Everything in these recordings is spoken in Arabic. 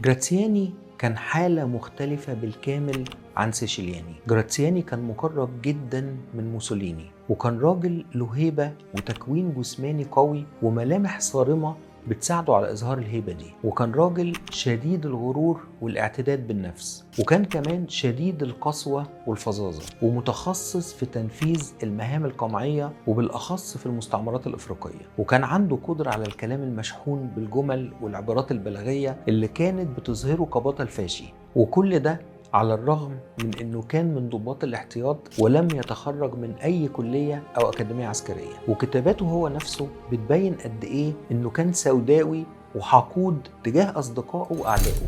جراتسياني كان حالة مختلفة بالكامل عن سيشيلياني. جراتسياني كان مقرب جدا من موسوليني، وكان راجل له هيبة وتكوين جسماني قوي وملامح صارمة بتساعده على إظهار الهيبة دي، وكان راجل شديد الغرور والاعتداد بالنفس، وكان كمان شديد القسوة والفظاظة، ومتخصص في تنفيذ المهام القمعية وبالأخص في المستعمرات الإفريقية. وكان عنده قدرة على الكلام المشحون بالجمل والعبارات البلاغية اللي كانت بتظهره كبطل فاشي، وكل ده على الرغم من انه كان من ضباط الاحتياط ولم يتخرج من اي كلية او اكاديمية عسكرية. وكتاباته هو نفسه بتبين قد ايه انه كان سوداوي وحقود تجاه اصدقائه واعدائه.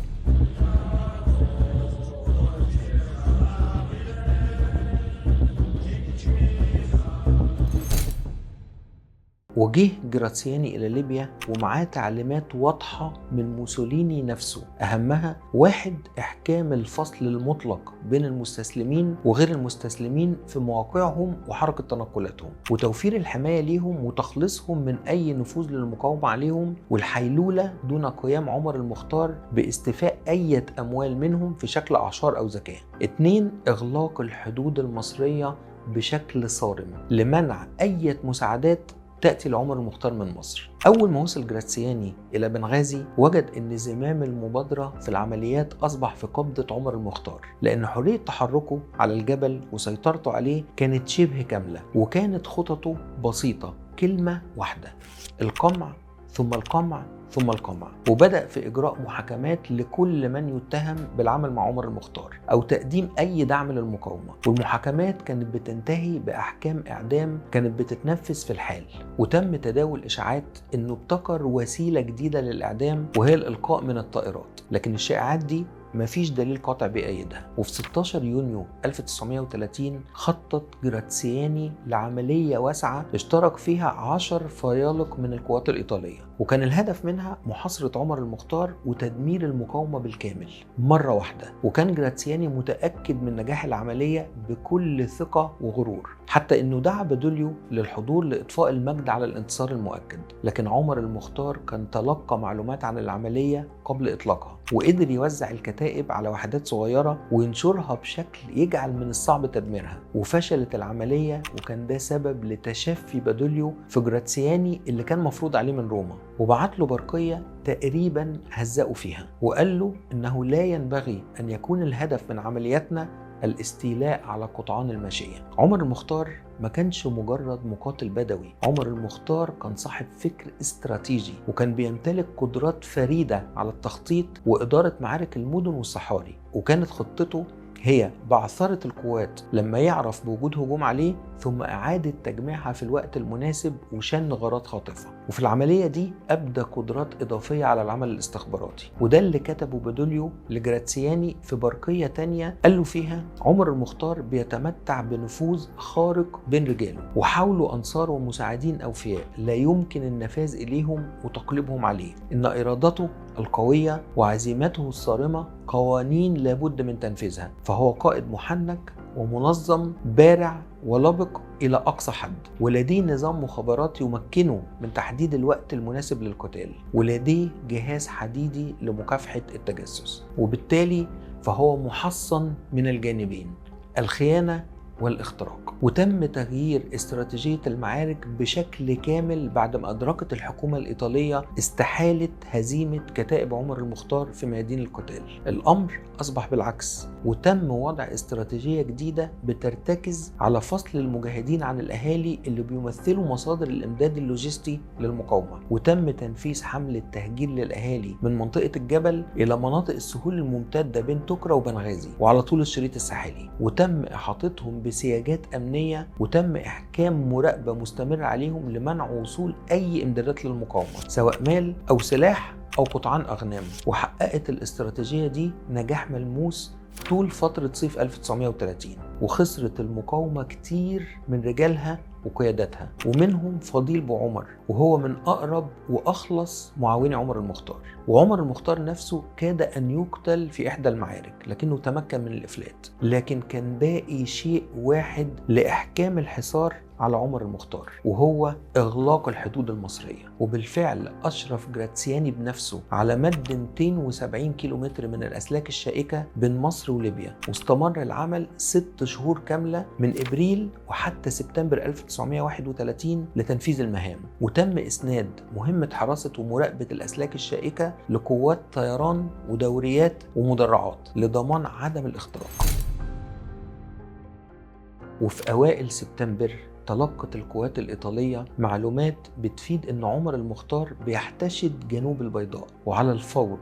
وجه جراتسياني إلى ليبيا ومعاه تعليمات واضحة من موسوليني نفسه، أهمها 1. إحكام الفصل المطلق بين المستسلمين وغير المستسلمين في مواقعهم وحركة تنقلاتهم، وتوفير الحماية ليهم وتخليصهم من أي نفوذ للمقاومة عليهم، والحيلولة دون قيام عمر المختار باستيفاء أي أموال منهم في شكل أعشار أو زكاة. 2. إغلاق الحدود المصرية بشكل صارم لمنع أي مساعدات تأتي لعمر المختار من مصر. أول ما وصل جراتسياني إلى بنغازي وجد أن زمام المبادرة في العمليات أصبح في قبضة عمر المختار، لأن حرية تحركه على الجبل وسيطرته عليه كانت شبه كاملة، وكانت خططه بسيطة، كلمة واحدة: القمع ثم القمع ثم القمع. وبدأ في إجراء محاكمات لكل من يتهم بالعمل مع عمر المختار أو تقديم أي دعم للمقاومة، والمحاكمات كانت بتنتهي بأحكام إعدام كانت بتتنفذ في الحال. وتم تداول إشاعات إنه ابتكر وسيلة جديدة للإعدام وهي الإلقاء من الطائرات، لكن الشائعات دي مفيش دليل قاطع بيأيدها. وفي 16 يونيو 1930 خطط جراتسياني لعملية واسعة اشترك فيها 10 فيالق من القوات الإيطالية، وكان الهدف منها محاصرة عمر المختار وتدمير المقاومة بالكامل مرة واحدة. وكان جراتسياني متأكد من نجاح العملية بكل ثقة وغرور، حتى انه دعا بدوليو للحضور لإطفاء المجد على الانتصار المؤكد. لكن عمر المختار كان تلقى معلومات عن العملية قبل إطلاقها، وقدر يوزع الكتائب على وحدات صغيرة وينشرها بشكل يجعل من الصعب تدميرها. وفشلت العملية، وكان ده سبب لتشفي بدوليو في جراتسياني اللي كان مفروض عليه من روما، وبعت له برقية تقريبا هزقوا فيها، وقال له إنه لا ينبغي أن يكون الهدف من عملياتنا الاستيلاء على قطعان الماشية. عمر المختار ما كانش مجرد مقاتل بدوي، عمر المختار كان صاحب فكر استراتيجي، وكان بيمتلك قدرات فريدة على التخطيط وإدارة معارك المدن والصحاري. وكانت خطته هي بعثرة القوات لما يعرف بوجود هجوم عليه، ثم إعادة تجميعها في الوقت المناسب وشن غارات خاطفة. وفي العملية دي أبدى قدرات إضافية على العمل الاستخباراتي، وده اللي كتبه بدوليو لجراتسياني في برقية تانية قال له فيها: عمر المختار بيتمتع بنفوذ خارق بين رجاله، وحاولوا أنصار ومساعدين أوفياء لا يمكن النفاذ إليهم وتقليبهم عليه. إن إرادته القوية وعزيمته الصارمة قوانين لابد من تنفيذها، فهو قائد محنك ومنظم بارع ولبق إلى أقصى حد، ولديه نظام مخابرات يمكنه من تحديد الوقت المناسب للقتال، ولديه جهاز حديدي لمكافحة التجسس، وبالتالي فهو محصن من الجانبين، الخيانة والاختراق. وتم تغيير استراتيجية المعارك بشكل كامل بعد ما أدركت الحكومة الإيطالية استحالة هزيمة كتائب عمر المختار في ميادين القتال. الأمر أصبح بالعكس، وتم وضع استراتيجية جديدة بترتكز على فصل المجاهدين عن الأهالي اللي بيمثلوا مصادر الإمداد اللوجستي للمقاومة، وتم تنفيذ حملة تهجير للأهالي من منطقة الجبل إلى مناطق السهول الممتدة بين توكرا وبنغازي وعلى طول الشريط الساحلي، وتم إحاطتهم بسياجات أمنية، وتم إحكام مراقبة مستمرة عليهم لمنع وصول أي إمدادات للمقاومة سواء مال أو سلاح أو قطعان أغنام. وحققت الاستراتيجية دي نجاح ملموس طول فترة صيف 1930، وخسرت المقاومة كتير من رجالها وقياداتها، ومنهم فضيل بوعمر، وهو من أقرب وأخلص معاوني عمر المختار. وعمر المختار نفسه كاد أن يقتل في إحدى المعارك، لكنه تمكن من الإفلات. لكن كان باقي شيء واحد لإحكام الحصار على عمر المختار، وهو إغلاق الحدود المصرية. وبالفعل أشرف جراتسياني بنفسه على مد 270 كيلومتر من الأسلاك الشائكة بين مصر وليبيا، واستمر العمل 6 شهور كاملة من إبريل وحتى سبتمبر 1931 لتنفيذ المهام. وتم إسناد مهمة حراسة ومراقبة الأسلاك الشائكة لقوات طيران ودوريات ومدرعات لضمان عدم الاختراق. وفي أوائل سبتمبر تلقت القوات الإيطالية معلومات بتفيد أن عمر المختار بيحتشد جنوب البيضاء، وعلى الفور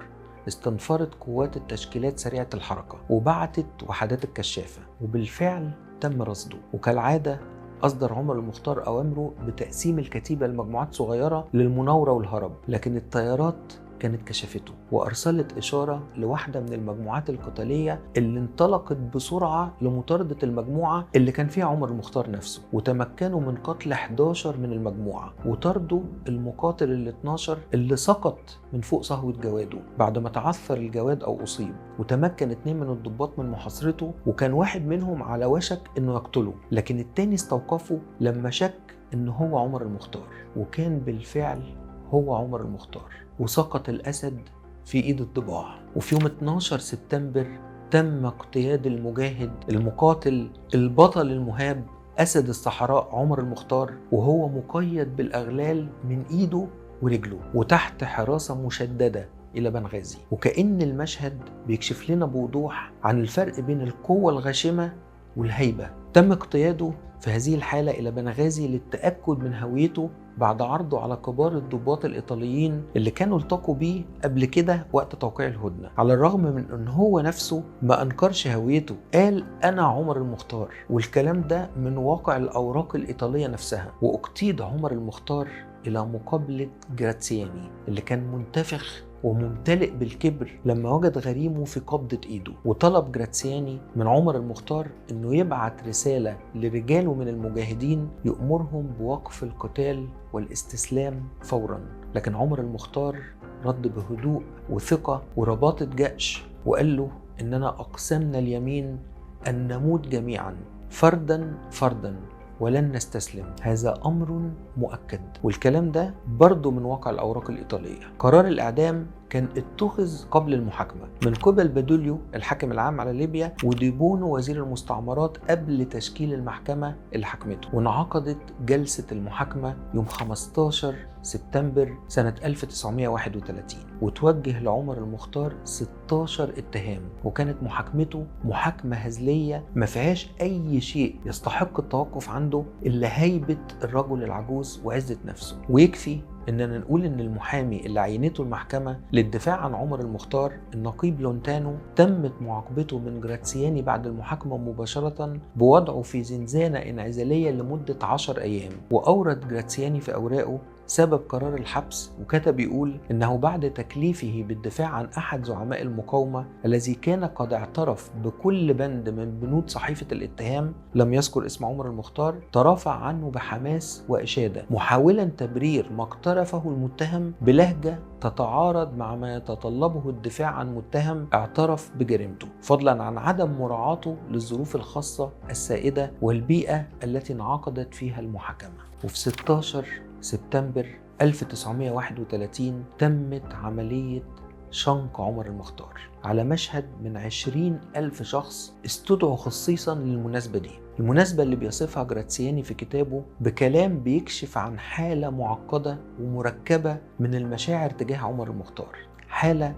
استنفرت قوات التشكيلات سريعة الحركة وبعتت وحدات الكشافة، وبالفعل تم رصده. وكالعادة أصدر عمر المختار أوامره بتقسيم الكتيبة لمجموعات صغيرة للمناورة والهرب، لكن الطيارات كانت كشفته وأرسلت إشارة لواحدة من المجموعات القتالية اللي انطلقت بسرعة لمطاردة المجموعة اللي كان فيها عمر المختار نفسه، وتمكنوا من قتل 11 من المجموعة وطردوا المقاتل ال 12 اللي سقط من فوق صهوة جواده بعد ما تعثر الجواد أو أصيب. وتمكن 2 من الضباط من محاصرته، وكان واحد منهم على وشك إنه يقتله، لكن التاني استوقفه لما شك إن هو عمر المختار، وكان بالفعل هو عمر المختار. وسقط الأسد في إيد الضباع. وفي يوم 12 سبتمبر تم اقتياد المجاهد المقاتل البطل المهاب أسد الصحراء عمر المختار، وهو مقيد بالأغلال من إيده ورجله وتحت حراسة مشددة إلى بنغازي. وكأن المشهد بيكشف لنا بوضوح عن الفرق بين القوة الغاشمة والهيبة. تم اقتياده في هذه الحالة إلى بنغازي للتأكد من هويته بعد عرضه على كبار الضباط الإيطاليين اللي كانوا التقوا بيه قبل كده وقت توقيع الهدنة. على الرغم من أن هو نفسه ما أنكرش هويته، قال أنا عمر المختار، والكلام ده من واقع الأوراق الإيطالية نفسها. واقتيد عمر المختار إلى مقابلة جراتسياني اللي كان منتفخ وممتلئ بالكبر لما وجد غريمه في قبضة ايده. وطلب جراتسياني من عمر المختار انه يبعت رسالة لرجاله من المجاهدين يأمرهم بوقف القتال والاستسلام فورا، لكن عمر المختار رد بهدوء وثقة ورباطة جأش وقال له اننا اقسمنا اليمين ان نموت جميعا فردا فردا ولن نستسلم، هذا أمر مؤكد. والكلام ده برضو من واقع الأوراق الإيطالية. قرار الإعدام كان اتخذ قبل المحاكمة من قبل بادوليو الحاكم العام على ليبيا وديبونو وزير المستعمرات قبل تشكيل المحكمة اللي حكمته. وانعقدت جلسة المحاكمة يوم 15 سبتمبر سنة 1931، وتوجه لعمر المختار 16 اتهام، وكانت محاكمته محاكمة هزلية ما فيهاش أي شيء يستحق التوقف عنده إلا هيبة الرجل العجوز وعزة نفسه. ويكفي إننا نقول إن المحامي اللي عينته المحكمة للدفاع عن عمر المختار النقيب لونتانو تمت معاقبته من جراتسياني بعد المحاكمة مباشرة بوضعه في زنزانة انعزالية لمدة 10 أيام. وأورد جراتسياني في أوراقه سبب قرار الحبس، وكتب يقول إنه بعد تكليفه بالدفاع عن أحد زعماء المقاومة الذي كان قد اعترف بكل بند من بنود صحيفة الاتهام لم يذكر اسم عمر المختار، ترافع عنه بحماس وإشادة محاولا تبرير ما اقترفه المتهم بلهجة تتعارض مع ما يتطلبه الدفاع عن متهم اعترف بجريمته، فضلا عن عدم مراعاته للظروف الخاصة السائدة والبيئة التي انعقدت فيها المحاكمة. وفي 16 سبتمبر 1931 تمت عملية شنق عمر المختار على مشهد من 20,000 شخص استدعوا خصيصا للمناسبة دي، المناسبة اللي بيصفها جراتسياني في كتابه بكلام بيكشف عن حالة معقدة ومركبة من المشاعر تجاه عمر المختار، حالة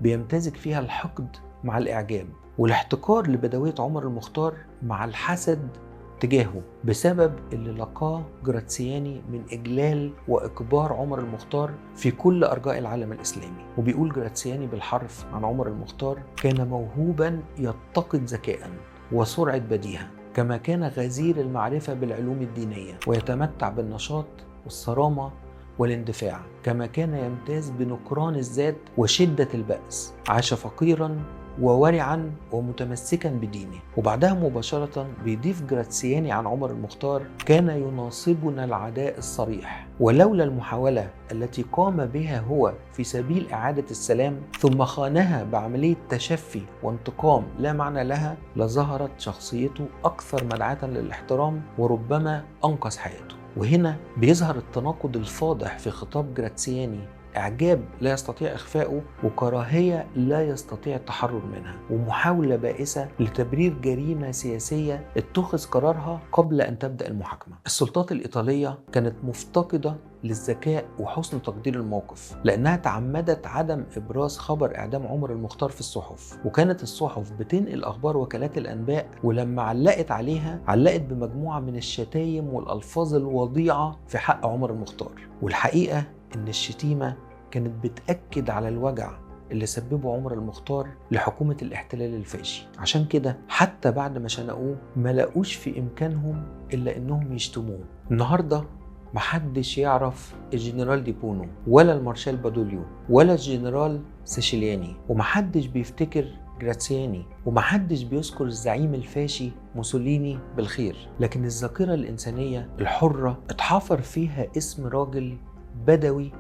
بيمتزج فيها الحقد مع الإعجاب والاحتقار لبدوية عمر المختار مع الحسد تجاهه بسبب اللي لقاه جراتسياني من إجلال وإكبار عمر المختار في كل أرجاء العالم الإسلامي. وبيقول جراتسياني بالحرف عن عمر المختار: كان موهوبا يتقد ذكاء وسرعة بديهة، كما كان غزير المعرفة بالعلوم الدينية ويتمتع بالنشاط والصرامة والاندفاع، كما كان يمتاز بنكران الذات وشدة البأس. عاش فقيرا وورعا ومتمسكا بدينه. وبعدها مباشرة بيضيف جراتسياني عن عمر المختار: كان يناصبنا العداء الصريح، ولولا المحاولة التي قام بها هو في سبيل إعادة السلام ثم خانها بعملية تشفي وانتقام لا معنى لها، لظهرت شخصيته أكثر مدعاة للاحترام وربما أنقذ حياته. وهنا بيظهر التناقض الفاضح في خطاب جراتسياني: إعجاب لا يستطيع إخفاؤه، وكراهية لا يستطيع التحرر منها، ومحاولة بائسة لتبرير جريمة سياسية اتخذ قرارها قبل أن تبدأ المحاكمة. السلطات الإيطالية كانت مفتقدة للذكاء وحسن تقدير الموقف، لأنها تعمدت عدم إبراز خبر إعدام عمر المختار في الصحف، وكانت الصحف بتنقل أخبار وكالات الأنباء، ولما علقت عليها علقت بمجموعة من الشتايم والألفاظ الوضيعة في حق عمر المختار. والحقيقة إن الشتيمة كانت بتأكد على الوجع اللي سببه عمر المختار لحكومة الاحتلال الفاشي. عشان كده حتى بعد ما شنقوه ما لقوش في إمكانهم إلا إنهم يشتموه. النهاردة محدش يعرف الجنرال دي بونو ولا المارشال بادوليو ولا الجنرال سيشيلياني، ومحدش بيفتكر جراتسياني، ومحدش بيذكر الزعيم الفاشي موسوليني بالخير. لكن الذاكرة الإنسانية الحرة اتحفر فيها اسم راجل بدوي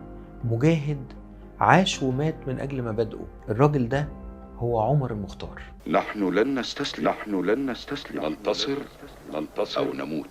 مجاهد عاش ومات من أجل مبادئه. الراجل ده هو عمر المختار. نحن لن نستسلم، ننتصر أو نموت.